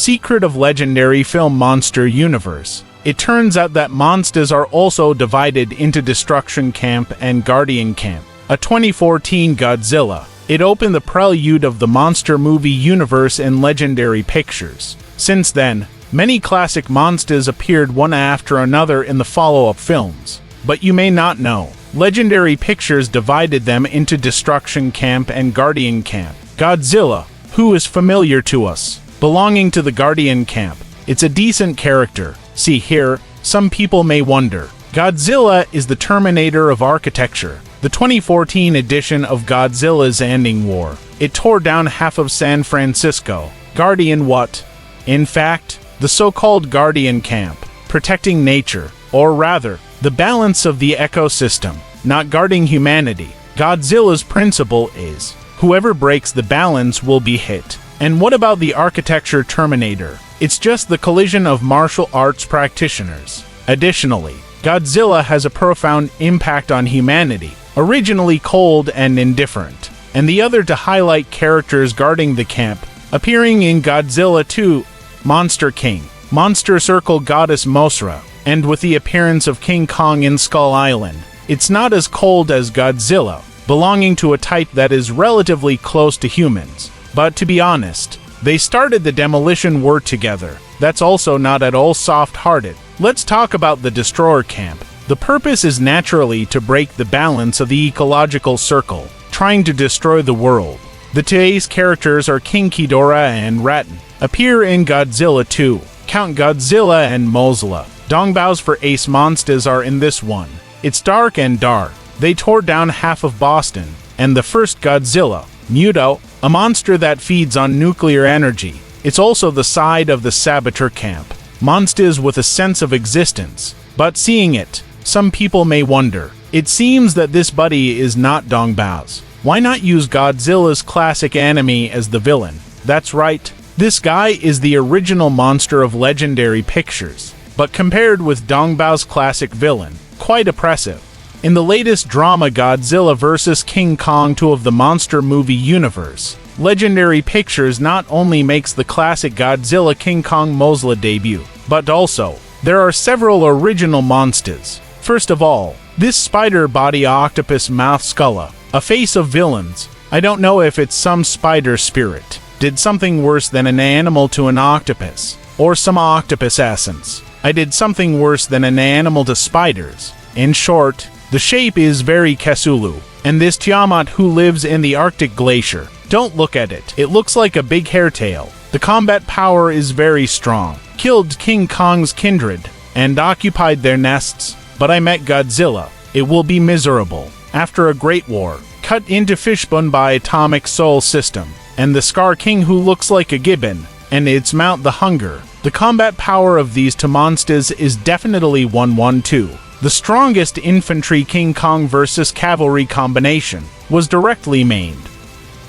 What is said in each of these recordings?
secret of legendary film monster universe. It turns out that monsters are also divided into Destruction Camp and Guardian Camp. A 2014 Godzilla. It opened the prelude of the monster movie universe in Legendary Pictures. Since then, many classic monsters appeared one after another in the follow-up films. But you may not know, Legendary Pictures divided them into Destruction Camp and Guardian Camp. Godzilla, who is familiar to us, belonging to the Guardian Camp. It's a decent character. See here, some people may wonder. Godzilla is the Terminator of architecture. The 2014 edition of Godzilla's Ending War. It tore down half of San Francisco. Guardian what? In fact, the so-called Guardian Camp, protecting nature, or rather, the balance of the ecosystem, not guarding humanity. Godzilla's principle is, whoever breaks the balance will be hit. And what about the architecture Terminator? It's just the collision of martial arts practitioners. Additionally, Godzilla has a profound impact on humanity, originally cold and indifferent, and the other to highlight characters guarding the camp, appearing in Godzilla 2, Monster King, Monster Circle Goddess Mothra, and with the appearance of King Kong in Skull Island. It's not as cold as Godzilla, belonging to a type that is relatively close to humans. But to be honest, they started the demolition war together. That's also not at all soft-hearted. Let's talk about the Destroyer Camp. The purpose is naturally to break the balance of the ecological circle, trying to destroy the world. The today's characters are King Ghidorah and Ratten, appear in Godzilla 2. Count Godzilla and Mothra. Dongbaos for ace monsters are in this one. It's dark and dark. They tore down half of Boston, and the first Godzilla, Muto, a monster that feeds on nuclear energy. It's also the side of the Saboteur Camp, monsters with a sense of existence. But seeing it, some people may wonder, it seems that this buddy is not Dongbaos. Why not use Godzilla's classic enemy as the villain? That's right, this guy is the original monster of Legendary Pictures, but compared with Dongbao's classic villain, quite oppressive. In the latest drama Godzilla vs. King Kong 2 of the monster movie universe, Legendary Pictures not only makes the classic Godzilla King Kong Mothra debut, but also, there are several original monsters. First of all, this spider body octopus mouth Skulla, a face of villains. I don't know if it's some spider spirit, did something worse than an animal to an octopus, or some octopus essence. I did something worse than an animal to spiders. In short, the shape is very Cthulhu, and this Tiamat who lives in the Arctic glacier. Don't look at it. It looks like a big hairtail. The combat power is very strong. Killed King Kong's kindred, and occupied their nests. But I met Godzilla. It will be miserable. After a great war, cut into fishbone by atomic soul system, and the Scar King who looks like a gibbon, and its mount the hunger. The combat power of these two monsters is definitely 1-1-2. The strongest infantry King Kong vs. cavalry combination was directly mained.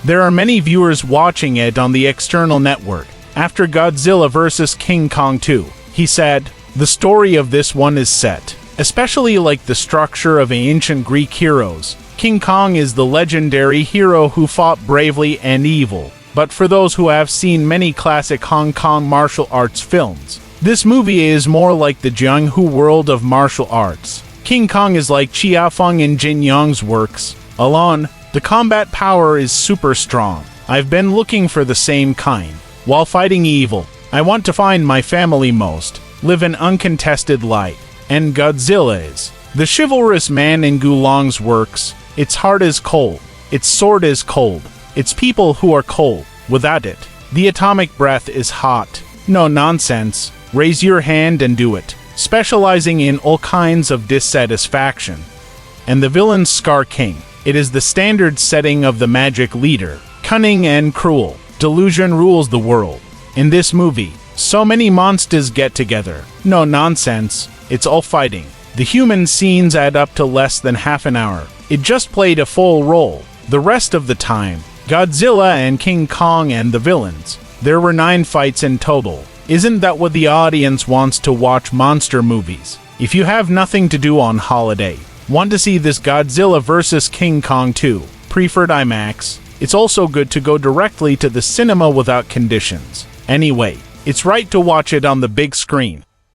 There are many viewers watching it on the external network. After Godzilla vs. King Kong 2, he said, the story of this one is set, especially like the structure of ancient Greek heroes. King Kong is the legendary hero who fought bravely and evil. But for those who have seen many classic Hong Kong martial arts films, this movie is more like the Jianghu world of martial arts. King Kong is like Chia Feng in Jin Yong's works. Alone, the combat power is super strong. I've been looking for the same kind. While fighting evil, I want to find my family most, live an uncontested life. And Godzilla is the chivalrous man in Gulong's works. Its heart is cold. Its sword is cold. Its people who are cold. Without it, the atomic breath is hot. No nonsense. Raise your hand and do it. Specializing in all kinds of dissatisfaction. And the villain's Scar King. It is the standard setting of the magic leader. Cunning and cruel. Delusion rules the world. In this movie, so many monsters get together. No nonsense. It's all fighting. The human scenes add up to less than half an hour. It just played a full role. The rest of the time, Godzilla and King Kong and the villains. There were 9 fights in total. Isn't that what the audience wants to watch monster movies? If you have nothing to do on holiday, want to see this Godzilla vs. King Kong 2, preferred IMAX, it's also good to go directly to the cinema without conditions. Anyway, It's right to watch it on the big screen.